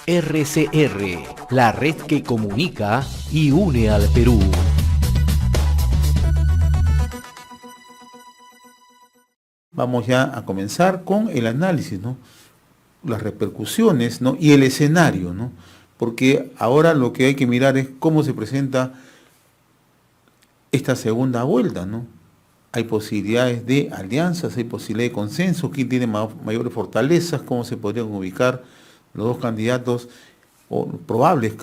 RCR, la red que comunica y une al Perú. Vamos ya a comenzar con el análisis, ¿no? Las repercusiones, ¿no? Y el escenario, ¿no? Porque ahora lo que hay que mirar es cómo se presenta esta segunda vuelta, ¿no? Hay posibilidades de alianzas, hay posibilidades de consenso, quién tiene mayores fortalezas, cómo se podrían ubicar los dos candidatos o probables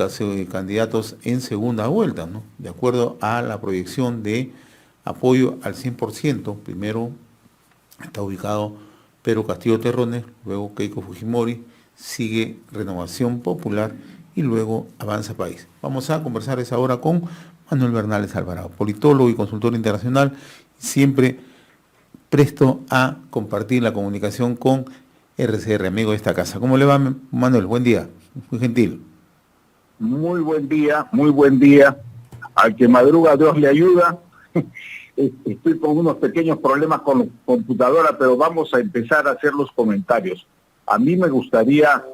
candidatos en segunda vuelta, ¿no? De acuerdo a la proyección de apoyo al 100%, primero está ubicado Pedro Castillo Terrones, luego Keiko Fujimori, sigue Renovación Popular y luego Avanza País. Vamos a conversar esa hora con Manuel Bernales Alvarado, politólogo y consultor internacional, siempre presto a compartir la comunicación con RCR, amigo de esta casa. ¿Cómo le va, Manuel? Buen día, muy gentil. Muy buen día. Al que madruga Dios le ayuda. Estoy con unos pequeños problemas con la computadora, pero vamos a empezar a hacer los comentarios. A mí me gustaría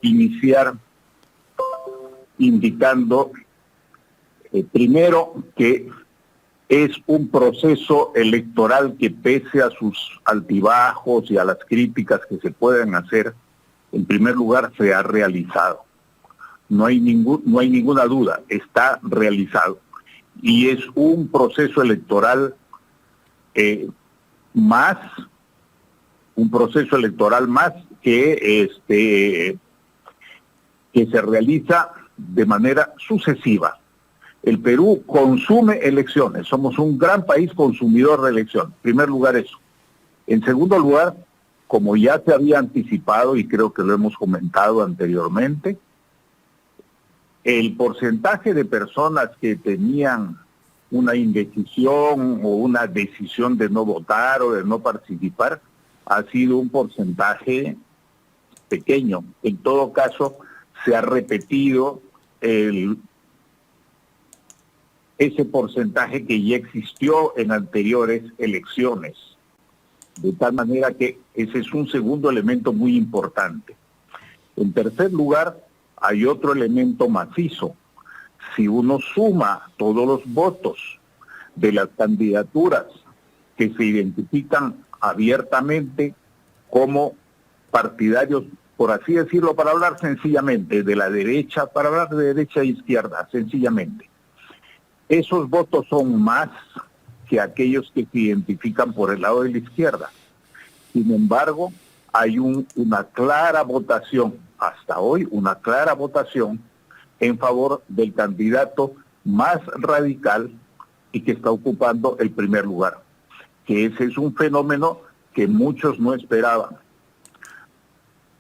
iniciar indicando primero que es un proceso electoral que, pese a sus altibajos y a las críticas que se pueden hacer, en primer lugar se ha realizado. No hay ninguna duda, está realizado. Y es un proceso electoral más que se realiza de manera sucesiva. El Perú consume elecciones, somos un gran país consumidor de elecciones, en primer lugar eso. En segundo lugar, como ya se había anticipado y creo que lo hemos comentado anteriormente, el porcentaje de personas que tenían una indecisión o una decisión de no votar o de no participar ha sido un porcentaje pequeño. En todo caso, se ha repetido ese porcentaje que ya existió en anteriores elecciones. De tal manera que ese es un segundo elemento muy importante. En tercer lugar, hay otro elemento macizo. Si uno suma todos los votos de las candidaturas que se identifican abiertamente como partidarios, por así decirlo, para hablar sencillamente, de la derecha, para hablar de derecha e izquierda, sencillamente, esos votos son más que aquellos que se identifican por el lado de la izquierda. Sin embargo, hay una clara votación, hasta hoy, una clara votación en favor del candidato más radical y que está ocupando el primer lugar. Que ese es un fenómeno que muchos no esperaban.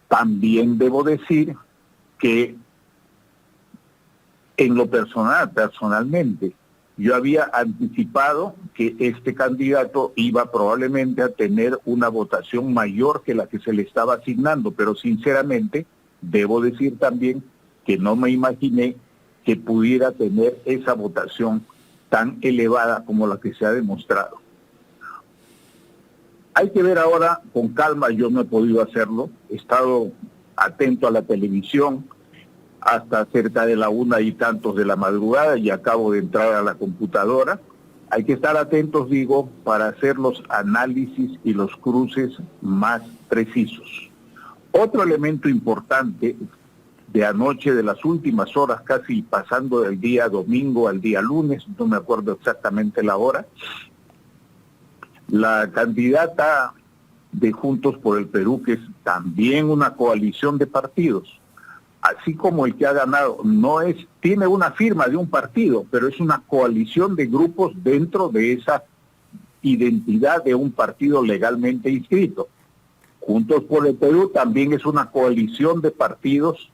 También debo decir que en lo personalmente, yo había anticipado que este candidato iba probablemente a tener una votación mayor que la que se le estaba asignando, pero sinceramente debo decir también que no me imaginé que pudiera tener esa votación tan elevada como la que se ha demostrado. Hay que ver ahora con calma, yo no he podido hacerlo, he estado atento a la televisión hasta cerca de la 1 y tantos de la madrugada y acabo de entrar a la computadora. Hay que estar atentos, digo, para hacer los análisis y los cruces más precisos. Otro elemento importante de anoche, de las últimas horas, casi pasando del día domingo al día lunes, no me acuerdo exactamente la hora, la candidata de Juntos por el Perú, que es también una coalición de partidos, así como el que ha ganado, tiene una firma de un partido, pero es una coalición de grupos dentro de esa identidad de un partido legalmente inscrito. Juntos por el Perú también es una coalición de partidos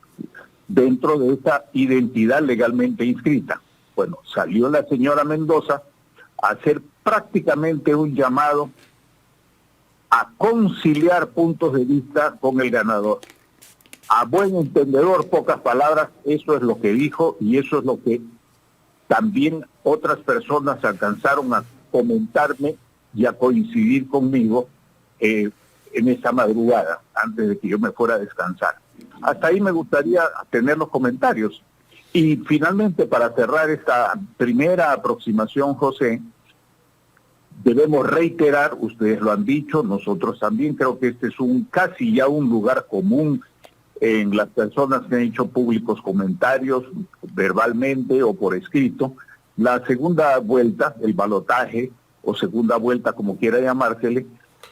dentro de esa identidad legalmente inscrita. Bueno, salió la señora Mendoza a hacer prácticamente un llamado a conciliar puntos de vista con el ganador. A buen entendedor, pocas palabras, eso es lo que dijo y eso es lo que también otras personas alcanzaron a comentarme y a coincidir conmigo en esa madrugada, antes de que yo me fuera a descansar. Hasta ahí me gustaría tener los comentarios. Y finalmente, para cerrar esta primera aproximación, José, debemos reiterar, ustedes lo han dicho, nosotros también, creo que este es casi ya un lugar común en las personas que han hecho públicos comentarios, verbalmente o por escrito. La segunda vuelta, el balotaje, o segunda vuelta, como quiera llamársele,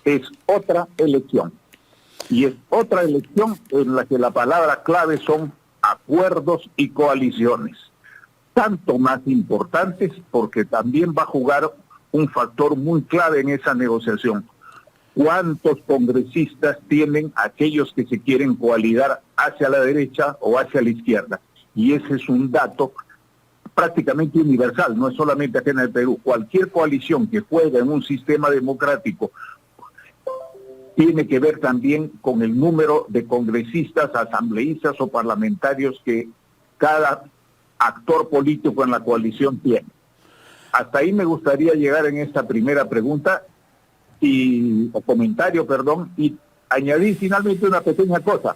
es otra elección. Y es otra elección en la que la palabra clave son acuerdos y coaliciones. Tanto más importantes porque también va a jugar un factor muy clave en esa negociación. ¿Cuántos congresistas tienen aquellos que se quieren coalidar hacia la derecha o hacia la izquierda? Y ese es un dato prácticamente universal, no es solamente acá en el Perú. Cualquier coalición que juega en un sistema democrático tiene que ver también con el número de congresistas, asambleístas o parlamentarios que cada actor político en la coalición tiene. Hasta ahí me gustaría llegar en esta primera pregunta o comentario, y añadir finalmente una pequeña cosa.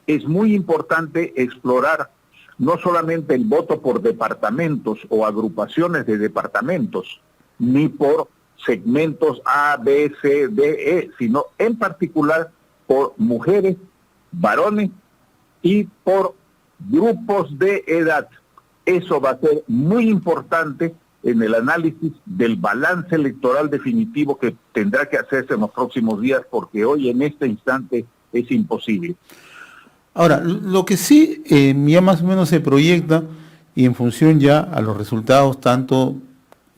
Es muy importante explorar no solamente el voto por departamentos o agrupaciones de departamentos, ni por segmentos A, B, C, D, E, sino en particular por mujeres, varones y por grupos de edad. Eso va a ser muy importante en el análisis del balance electoral definitivo que tendrá que hacerse en los próximos días, porque hoy en este instante es imposible. Ahora, lo que sí ya más o menos se proyecta, y en función ya a los resultados tanto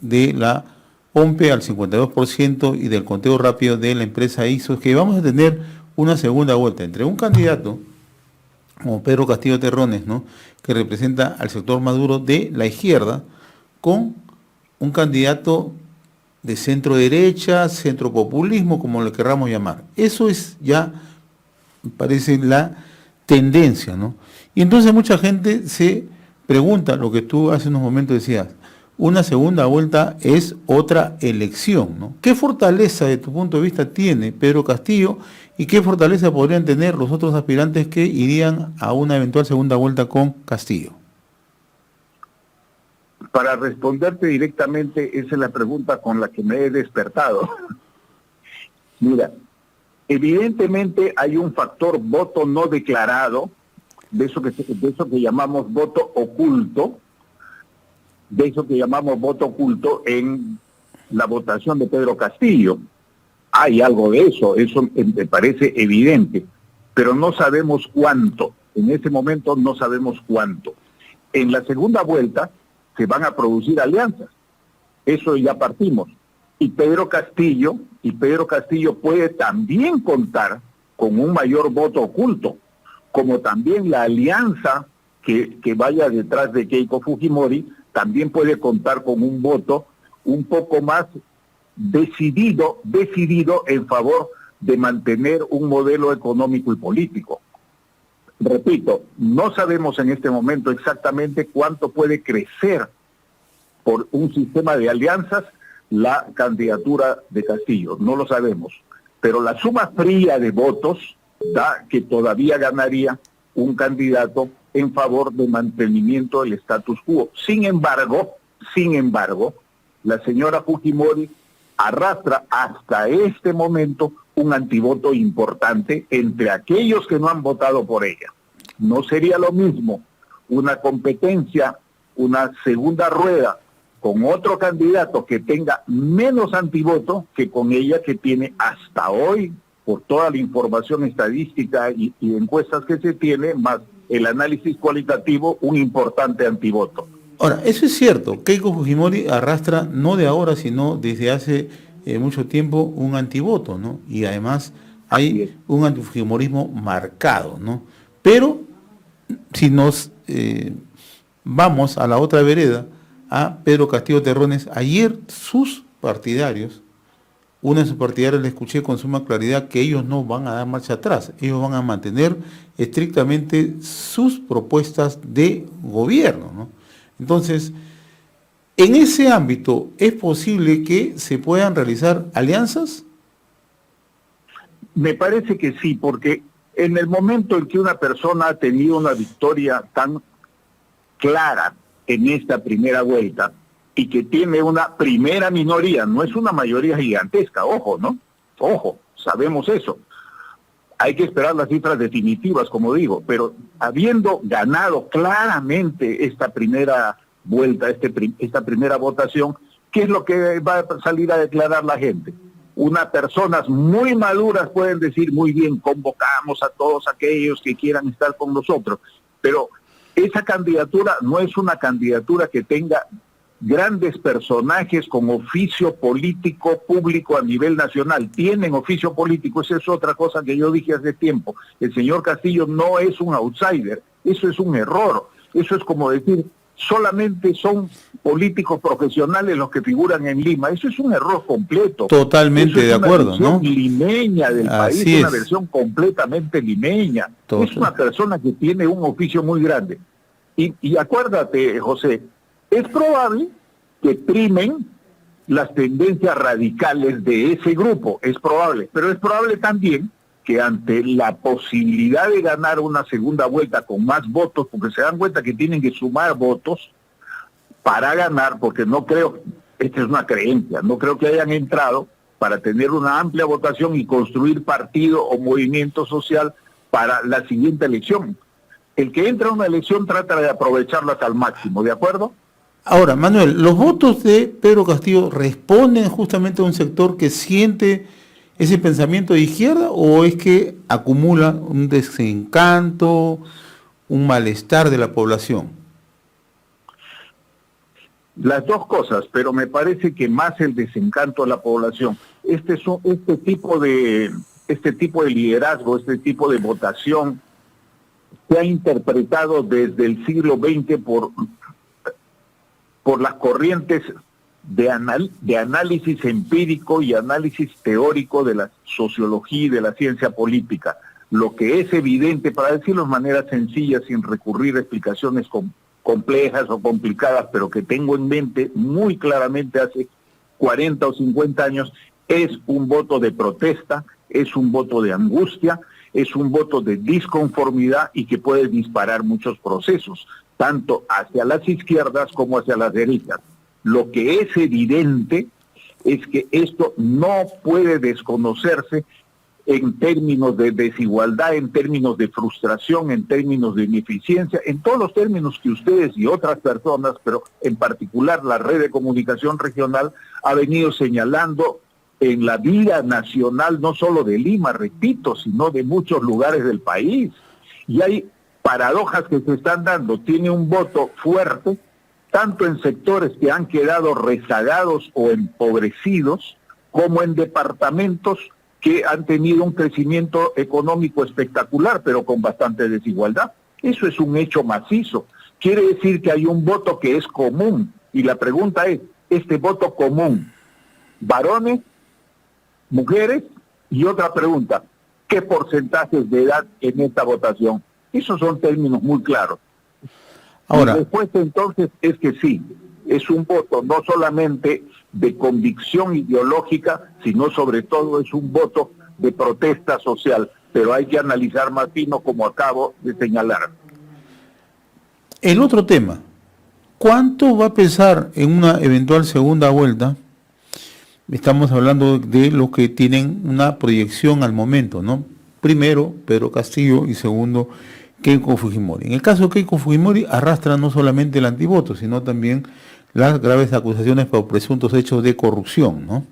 de la OMPE al 52% y del conteo rápido de la empresa ISO, es que vamos a tener una segunda vuelta entre un candidato como Pedro Castillo Terrones, ¿no?, que representa al sector maduro de la izquierda, con un candidato de centro derecha, centro populismo, como le querramos llamar. Eso es ya, parece, la tendencia, ¿no? Y entonces mucha gente se pregunta, lo que tú hace unos momentos decías, una segunda vuelta es otra elección, ¿no? ¿Qué fortaleza de tu punto de vista tiene Pedro Castillo y qué fortaleza podrían tener los otros aspirantes que irían a una eventual segunda vuelta con Castillo? Para responderte directamente, esa es la pregunta con la que me he despertado. Mira, evidentemente hay un factor voto no declarado, de eso que llamamos voto oculto, en la votación de Pedro Castillo. Hay algo de eso me parece evidente, pero no sabemos cuánto. En ese momento no sabemos cuánto. En la segunda vuelta se van a producir alianzas. Eso ya partimos. Y Pedro Castillo puede también contar con un mayor voto oculto, como también la alianza que vaya detrás de Keiko Fujimori también puede contar con un voto un poco más decidido en favor de mantener un modelo económico y político. Repito, no sabemos en este momento exactamente cuánto puede crecer por un sistema de alianzas la candidatura de Castillo, no lo sabemos, pero la suma fría de votos da que todavía ganaría un candidato en favor del mantenimiento del status quo. Sin embargo, la señora Fujimori arrastra hasta este momento un antivoto importante entre aquellos que no han votado por ella. No sería lo mismo una competencia, una segunda rueda con otro candidato que tenga menos antivoto que con ella, que tiene hasta hoy, por toda la información estadística y encuestas que se tiene, más el análisis cualitativo, un importante antivoto. Ahora, eso es cierto, Keiko Fujimori arrastra no de ahora, sino desde hace mucho tiempo un antivoto, ¿no? Y además hay un antifujimorismo marcado, ¿no? Pero si nos vamos a la otra vereda, a Pedro Castillo Terrones, ayer sus partidarios, uno de sus partidarios le escuché con suma claridad que ellos no van a dar marcha atrás, ellos van a mantener estrictamente sus propuestas de gobierno, ¿no? Entonces, en ese ámbito, ¿es posible que se puedan realizar alianzas? Me parece que sí, porque En el momento en que una persona ha tenido una victoria tan clara en esta primera vuelta y que tiene una primera minoría, no es una mayoría gigantesca, ojo, ¿no? Ojo, sabemos eso. Hay que esperar las cifras definitivas, como digo, pero habiendo ganado claramente esta primera vuelta, esta primera votación, ¿qué es lo que va a salir a declarar la gente? Unas personas muy maduras pueden decir muy bien, convocamos a todos aquellos que quieran estar con nosotros, pero esa candidatura no es una candidatura que tenga grandes personajes con oficio político público a nivel nacional. Tienen oficio político, esa es otra cosa que yo dije hace tiempo. El señor Castillo no es un outsider, eso es un error. Eso es como decir, solamente son políticos profesionales los que figuran en Lima. Eso es un error completo. Totalmente de acuerdo, ¿no? Es una versión limeña del país, Así una es. versión completamente limeña. Total. Es una persona que tiene un oficio muy grande. Y acuérdate, José, es probable que primen las tendencias radicales de ese grupo, es probable, pero es probable también que ante la posibilidad de ganar una segunda vuelta con más votos, porque se dan cuenta que tienen que sumar votos para ganar, porque no creo, esta es una creencia, no creo que hayan entrado para tener una amplia votación y construir partido o movimiento social para la siguiente elección. El que entra a una elección trata de aprovecharlas al máximo, ¿de acuerdo? Ahora, Manuel, ¿los votos de Pedro Castillo responden justamente a un sector que siente ese pensamiento de izquierda o es que acumula un desencanto, un malestar de la población? Las dos cosas, pero me parece que más el desencanto de la población. Este tipo de liderazgo, este tipo de votación se ha interpretado desde el siglo XX por las corrientes de análisis empírico y análisis teórico de la sociología y de la ciencia política. Lo que es evidente, para decirlo de manera sencilla, sin recurrir a explicaciones complejas o complicadas, pero que tengo en mente muy claramente hace 40 o 50 años, es un voto de protesta, es un voto de angustia, es un voto de disconformidad y que puede disparar muchos procesos, tanto hacia las izquierdas como hacia las derechas. Lo que es evidente es que esto no puede desconocerse en términos de desigualdad, en términos de frustración, en términos de ineficiencia, en todos los términos que ustedes y otras personas, pero en particular la red de comunicación regional, ha venido señalando en la vida nacional, no solo de Lima, repito, sino de muchos lugares del país. Y hay paradojas que se están dando. Tiene un voto fuerte, tanto en sectores que han quedado rezagados o empobrecidos, como en departamentos que han tenido un crecimiento económico espectacular, pero con bastante desigualdad. Eso es un hecho macizo. Quiere decir que hay un voto que es común. Y la pregunta es, este voto común, varones, mujeres, y otra pregunta, ¿qué porcentajes de edad en esta votación? Esos son términos muy claros. Ahora, la respuesta entonces es que sí, es un voto no solamente de convicción ideológica, sino sobre todo es un voto de protesta social, pero hay que analizar más fino como acabo de señalar. el otro tema, ¿cuánto va a pesar en una eventual segunda vuelta? Estamos hablando de los que tienen una proyección al momento, ¿no? Primero, Pedro Castillo y segundo, Keiko Fujimori. En el caso de Keiko Fujimori arrastra no solamente el antivoto, sino también las graves acusaciones por presuntos hechos de corrupción, ¿no?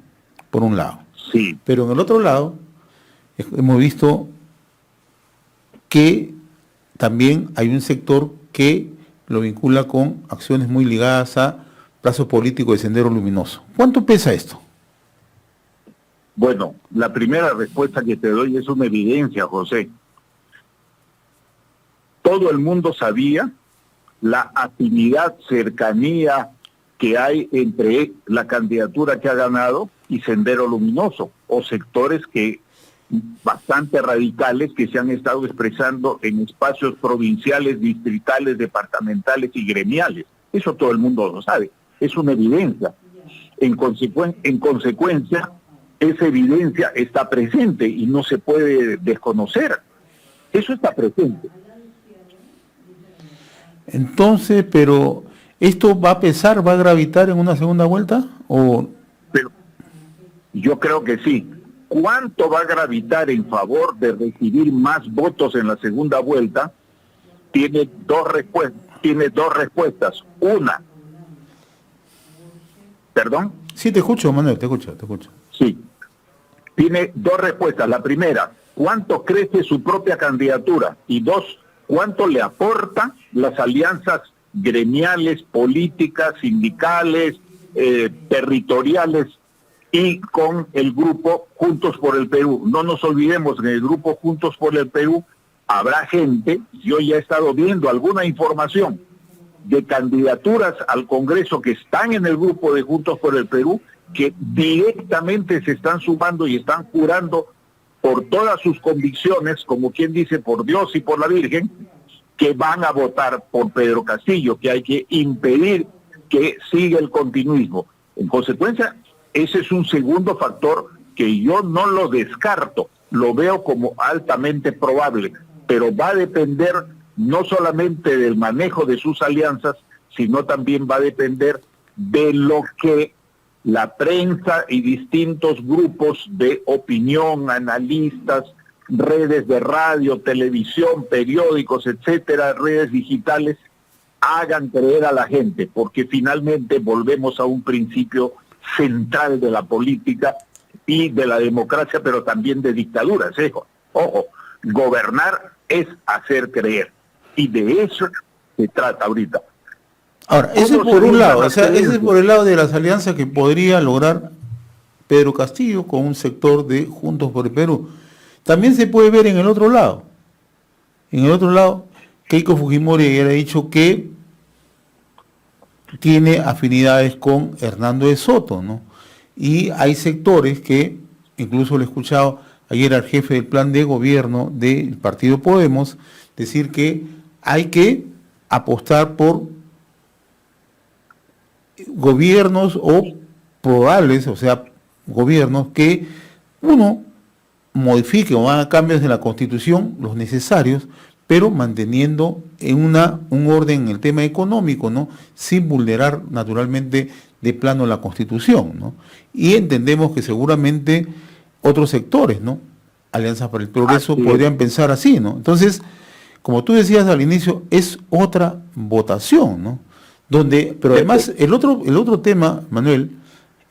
Por un lado. Sí. Pero en el otro lado, hemos visto que también hay un sector que lo vincula con acciones muy ligadas a plazo político de Sendero Luminoso. ¿Cuánto pesa esto? Bueno, la primera respuesta que te doy es una evidencia, José. Todo el mundo sabía la afinidad, cercanía que hay entre la candidatura que ha ganado y Sendero Luminoso, o sectores que bastante radicales que se han estado expresando en espacios provinciales, distritales, departamentales y gremiales. Eso todo el mundo lo sabe, es una evidencia. En consecuencia, esa evidencia está presente y no se puede desconocer. Eso está presente. Entonces, pero ¿esto va a pesar, va a gravitar en una segunda vuelta? ¿O Pero yo creo que sí. ¿Cuánto va a gravitar en favor de recibir más votos en la segunda vuelta? Tiene dos respuestas. Una, ¿perdón? Sí, te escucho, Manuel, te escucho. Sí. Tiene dos respuestas. La primera, ¿cuánto crece su propia candidatura? Y dos, ¿cuánto le aporta las alianzas gremiales, políticas, sindicales, territoriales y con el grupo Juntos por el Perú? No nos olvidemos que en el grupo Juntos por el Perú habrá gente, yo ya he estado viendo alguna información de candidaturas al Congreso que están en el grupo de Juntos por el Perú, que directamente se están sumando y están jurando por todas sus convicciones, como quien dice, por Dios y por la Virgen, que van a votar por Pedro Castillo, que hay que impedir que siga el continuismo. En consecuencia, ese es un segundo factor que yo no lo descarto, lo veo como altamente probable, pero va a depender no solamente del manejo de sus alianzas, sino también va a depender de lo que la prensa y distintos grupos de opinión, analistas, redes de radio, televisión, periódicos, etcétera, redes digitales, hagan creer a la gente, porque finalmente volvemos a un principio central de la política y de la democracia, pero también de dictaduras. Ojo, gobernar es hacer creer, y de eso se trata ahorita. Ahora, ese es por un lado, o sea, ese es por el lado de las alianzas que podría lograr Pedro Castillo con un sector de Juntos por el Perú. También se puede ver en el otro lado. En el otro lado, Keiko Fujimori ya ha dicho que tiene afinidades con Hernando de Soto, ¿no? Y hay sectores que, incluso lo he escuchado ayer al jefe del plan de gobierno del partido Podemos, decir que hay que apostar por gobiernos o probables, o sea, gobiernos que, uno, modifique o haga cambios en la Constitución, los necesarios, pero manteniendo en un orden en el tema económico, ¿no? Sin vulnerar naturalmente de plano la Constitución, ¿no? Y entendemos que seguramente otros sectores, ¿no? Alianzas para el Progreso podrían pensar así, ¿no? Entonces, como tú decías al inicio, es otra votación, ¿no? Pero además el otro tema, Manuel,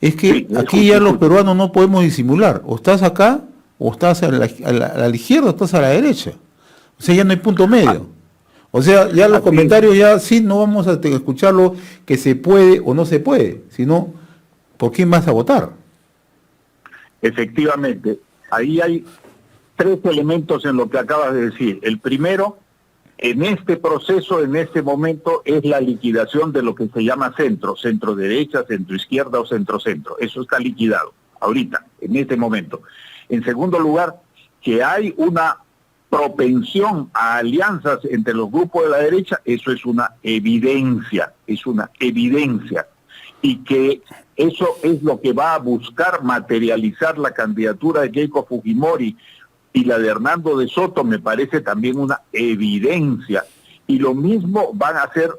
es que aquí ya los peruanos no podemos disimular, o estás acá, o estás a la izquierda, o estás a la derecha. O sea, ya no hay punto medio. O sea, ya los comentarios ya sí no vamos a escucharlo que se puede o no se puede, sino ¿por quién vas a votar? Efectivamente, ahí hay tres elementos en lo que acabas de decir. El primero, en este proceso, en este momento, es la liquidación de lo que se llama centro derecha, centro izquierda o centro. Eso está liquidado ahorita, en este momento. En segundo lugar, que hay una propensión a alianzas entre los grupos de la derecha, eso es una evidencia, y que eso es lo que va a buscar materializar la candidatura de Keiko Fujimori y la de Hernando de Soto, me parece también una evidencia, y lo mismo van a ser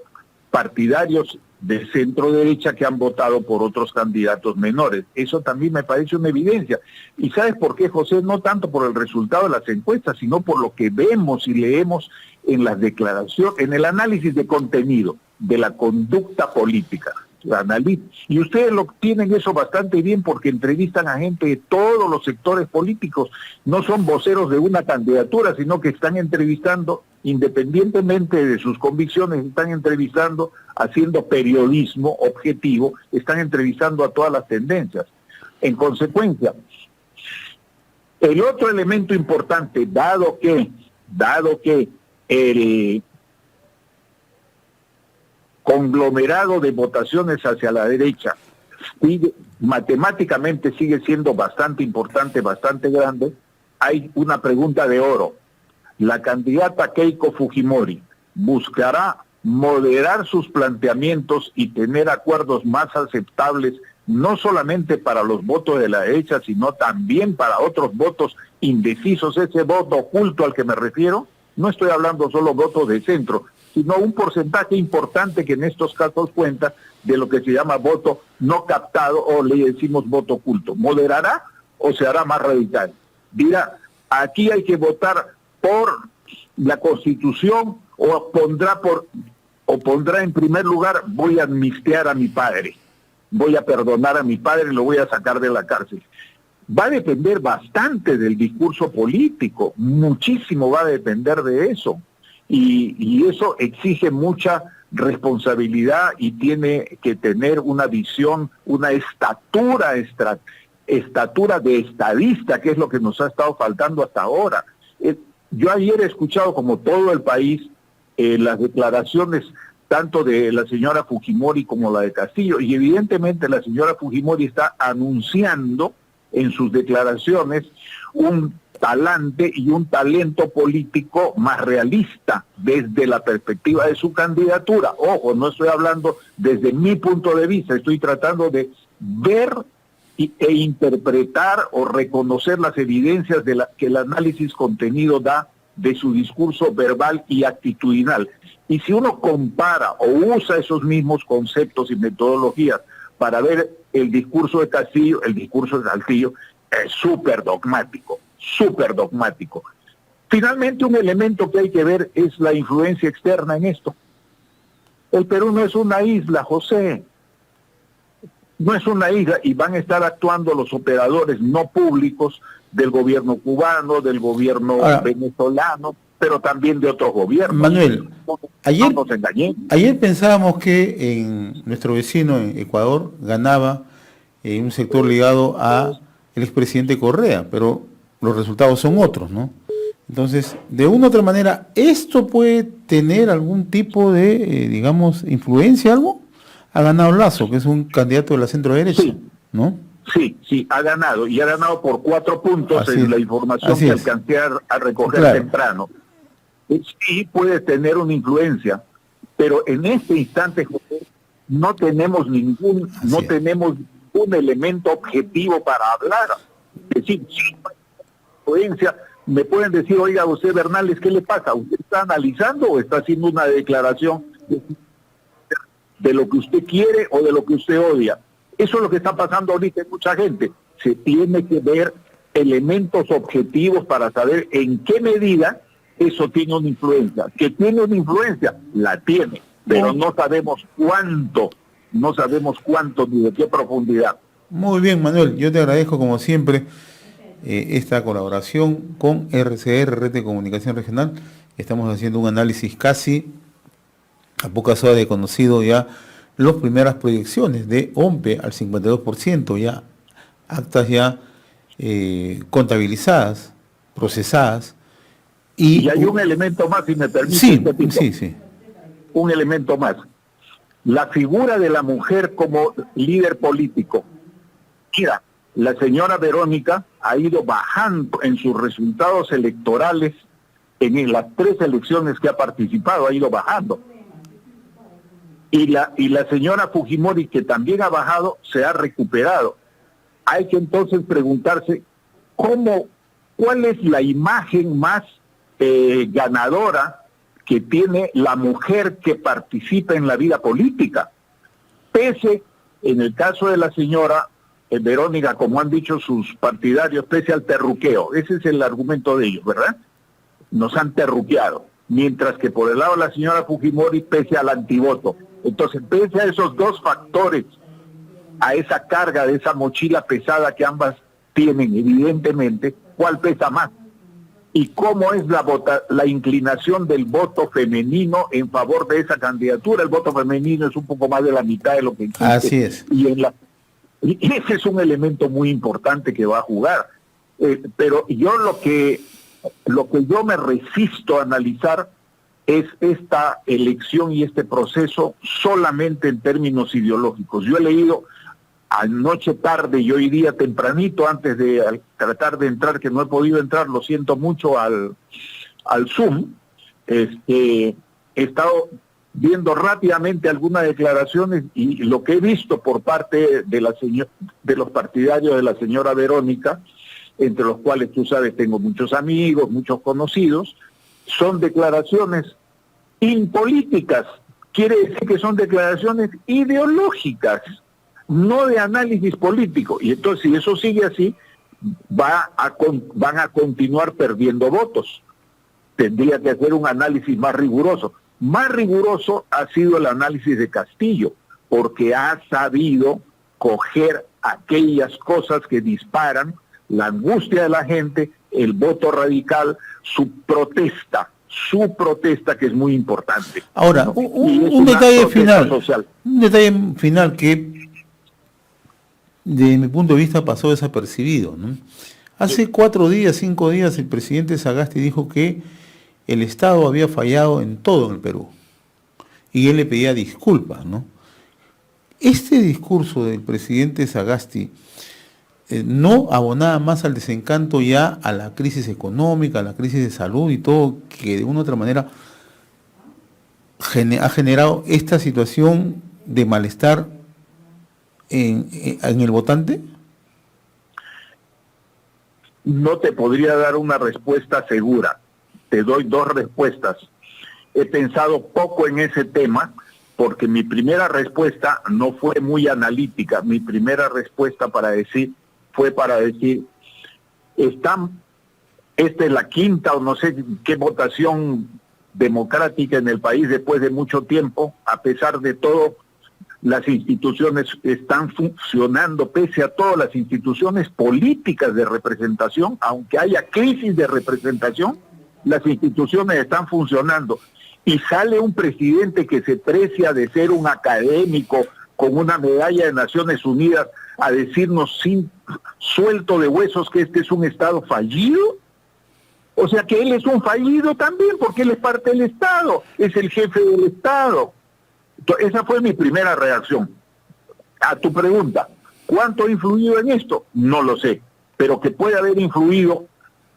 partidarios de centro derecha que han votado por otros candidatos menores. Eso también me parece una evidencia. ¿Y sabes por qué, José? No tanto por el resultado de las encuestas, sino por lo que vemos y leemos en las declaraciones, en el análisis de contenido de la conducta política. Y ustedes lo tienen eso bastante bien porque entrevistan a gente de todos los sectores políticos, no son voceros de una candidatura, sino que están entrevistando, independientemente de sus convicciones, están entrevistando, haciendo periodismo objetivo, están entrevistando a todas las tendencias. En consecuencia, el otro elemento importante, dado que el conglomerado de votaciones hacia la derecha matemáticamente sigue siendo bastante importante, bastante grande, hay una pregunta de oro. La candidata Keiko Fujimori buscará moderar sus planteamientos y tener acuerdos más aceptables, no solamente para los votos de la derecha, sino también para otros votos indecisos, ese voto oculto al que me refiero. No estoy hablando solo votos de centro, sino un porcentaje importante que en estos casos cuenta de lo que se llama voto no captado o le decimos voto oculto. ¿Moderará o se hará más radical? Dirá, aquí hay que votar por la Constitución o pondrá en primer lugar, voy a amnistiar a mi padre, voy a perdonar a mi padre y lo voy a sacar de la cárcel. Va a depender bastante del discurso político, muchísimo va a depender de eso. Y eso exige mucha responsabilidad y tiene que tener una visión, una estatura de estadista, que es lo que nos ha estado faltando hasta ahora. Yo ayer he escuchado, como todo el país, las declaraciones tanto de la señora Fujimori como la de Castillo, y evidentemente la señora Fujimori está anunciando en sus declaraciones un talante y un talento político más realista desde la perspectiva de su candidatura. Ojo, no estoy hablando desde mi punto de vista, estoy tratando de ver e interpretar o reconocer las evidencias de que el análisis contenido da de su discurso verbal y actitudinal. Y si uno compara o usa esos mismos conceptos y metodologías para ver el discurso de Castillo, es súper dogmático, súper dogmático. Finalmente, un elemento que hay que ver es la influencia externa en esto. El Perú no es una isla, José. No es una isla, y van a estar actuando los operadores no públicos del gobierno cubano, del gobierno venezolano, pero también de otros gobiernos. Manuel, no nos engañemos. Ayer pensábamos que en nuestro vecino, en Ecuador, ganaba un sector ligado a el expresidente Correa, pero los resultados son otros, ¿no? Entonces, de una u otra manera, ¿esto puede tener algún tipo de, digamos, influencia, algo? Ha ganado Lasso, que es un candidato de la centro derecha, sí, ¿no? Sí, ha ganado, y ha ganado por 4 puntos en la información que alcancé a recoger temprano. Sí puede tener una influencia, pero en este instante, José, no tenemos ningún elemento objetivo para hablar. Es decir, sí, influencia, me pueden decir, oiga, usted Bernales, ¿qué le pasa? ¿Usted está analizando o está haciendo una declaración de lo que usted quiere o de lo que usted odia? Eso es lo que está pasando ahorita en mucha gente. Se tiene que ver elementos objetivos para saber en qué medida eso tiene una influencia. Que tiene una influencia, la tiene, pero no sabemos cuánto ni de qué profundidad. Muy bien, Manuel, yo te agradezco como siempre esta colaboración con RCR, Red de Comunicación Regional. Estamos haciendo un análisis casi a pocas horas de conocido ya las primeras proyecciones de OMPE al 52%, ya actas ya contabilizadas, procesadas. Y hay un elemento más, si me permite. Sí. Un elemento más. La figura de la mujer como líder político. Mira, la señora Verónica ha ido bajando en sus resultados electorales en las 3 elecciones que ha participado, ha ido bajando. Y la señora Fujimori, que también ha bajado, se ha recuperado. Hay que entonces preguntarse cuál es la imagen más ganadora que tiene la mujer que participa en la vida política. Pese, en el caso de la señora Verónica, como han dicho sus partidarios, pese al terruqueo. Ese es el argumento de ellos, ¿verdad? Nos han terruqueado. Mientras que por el lado de la señora Fujimori, pese al antivoto. Entonces, pese a esos 2 factores, a esa carga de esa mochila pesada que ambas tienen, evidentemente, ¿cuál pesa más? ¿Y cómo es la inclinación del voto femenino en favor de esa candidatura? El voto femenino es un poco más de la mitad de lo que existe. Así es. Y ese es un elemento muy importante que va a jugar. Pero yo lo que yo me resisto a analizar es esta elección y este proceso solamente en términos ideológicos. Yo he leído anoche tarde y hoy día tempranito, antes de tratar de entrar, que no he podido entrar, lo siento mucho, al Zoom, he estado viendo rápidamente algunas declaraciones y lo que he visto por parte de los partidarios de la señora Verónica, entre los cuales tú sabes tengo muchos amigos, muchos conocidos, son declaraciones impolíticas. Quiere decir que son declaraciones ideológicas, no de análisis político. Y entonces, si eso sigue así, van a continuar perdiendo votos. Tendría que hacer un análisis más riguroso. Más riguroso ha sido el análisis de Castillo, porque ha sabido coger aquellas cosas que disparan la angustia de la gente, el voto radical, su protesta que es muy importante. Ahora, un detalle final que de mi punto de vista pasó desapercibido, ¿no? Hace 5 días, el presidente Sagasti dijo que el Estado había fallado en todo en el Perú y él le pedía disculpas, ¿no? Este discurso del presidente Sagasti no abonaba más al desencanto ya a la crisis económica, a la crisis de salud y todo, que de una u otra manera ha generado esta situación de malestar en el votante. No te podría dar una respuesta segura. Te doy 2 respuestas. He pensado poco en ese tema porque mi primera respuesta no fue muy analítica. Mi primera respuesta fue para decir, esta es la 5ª o no sé qué votación democrática en el país después de mucho tiempo. A pesar de todo, las instituciones están funcionando, pese a todo, las instituciones políticas de representación, aunque haya crisis de representación, las instituciones están funcionando. Y sale un presidente que se precia de ser un académico con una medalla de Naciones Unidas a decirnos sin suelto de huesos que este es un Estado fallido. O sea que él es un fallido también, porque él es parte del Estado, es el jefe del Estado. Esa fue mi primera reacción. A tu pregunta, ¿cuánto ha influido en esto? No lo sé, pero que puede haber influido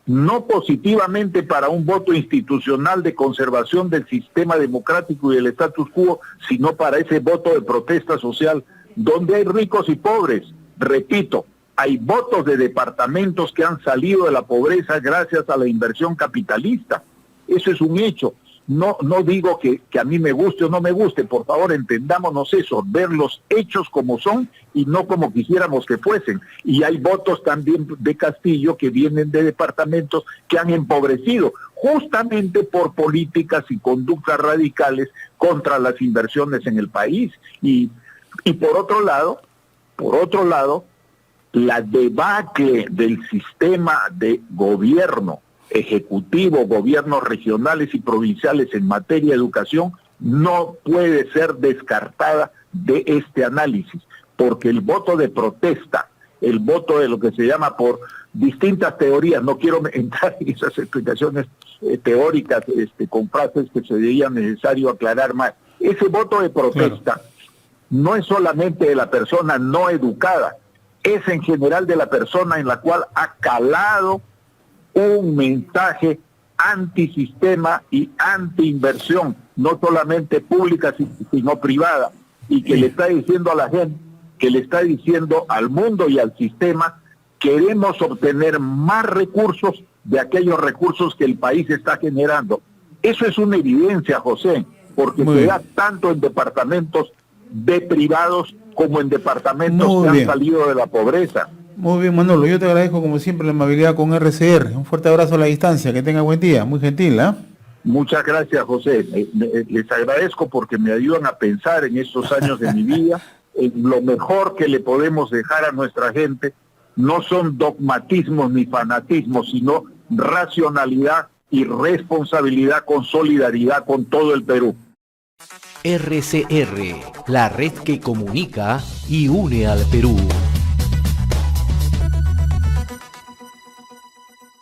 no positivamente para un voto institucional de conservación del sistema democrático y del status quo, sino para ese voto de protesta social, donde hay ricos y pobres. Repito, hay votos de departamentos que han salido de la pobreza gracias a la inversión capitalista. Eso es un hecho. No digo que a mí me guste o no me guste, por favor entendámonos eso, ver los hechos como son y no como quisiéramos que fuesen. Y hay votos también de Castillo que vienen de departamentos que han empobrecido, justamente por políticas y conductas radicales contra las inversiones en el país. Y por otro lado, la debacle del sistema de gobierno ejecutivo, gobiernos regionales y provinciales en materia de educación no puede ser descartada de este análisis, porque el voto de protesta, el voto de lo que se llama por distintas teorías, no quiero entrar en esas explicaciones teóricas con frases que sería necesario aclarar más. Ese voto de protesta no es solamente de la persona no educada, es en general de la persona en la cual ha calado un mensaje antisistema y antiinversión, no solamente pública sino privada, y que le está diciendo a la gente, que le está diciendo al mundo y al sistema, queremos obtener más recursos de aquellos recursos que el país está generando. Eso es una evidencia, José, porque se da tanto en departamentos de privados como en departamentos que han salido de la pobreza. Muy bien, Manolo, yo te agradezco como siempre la amabilidad con RCR. Un fuerte abrazo a la distancia, que tenga buen día, muy gentil, ¿eh? Muchas gracias, José. Les agradezco porque me ayudan a pensar en estos años de mi vida, en lo mejor que le podemos dejar a nuestra gente. No son dogmatismos ni fanatismos, sino racionalidad y responsabilidad con solidaridad con todo el Perú. RCR, la red que comunica y une al Perú.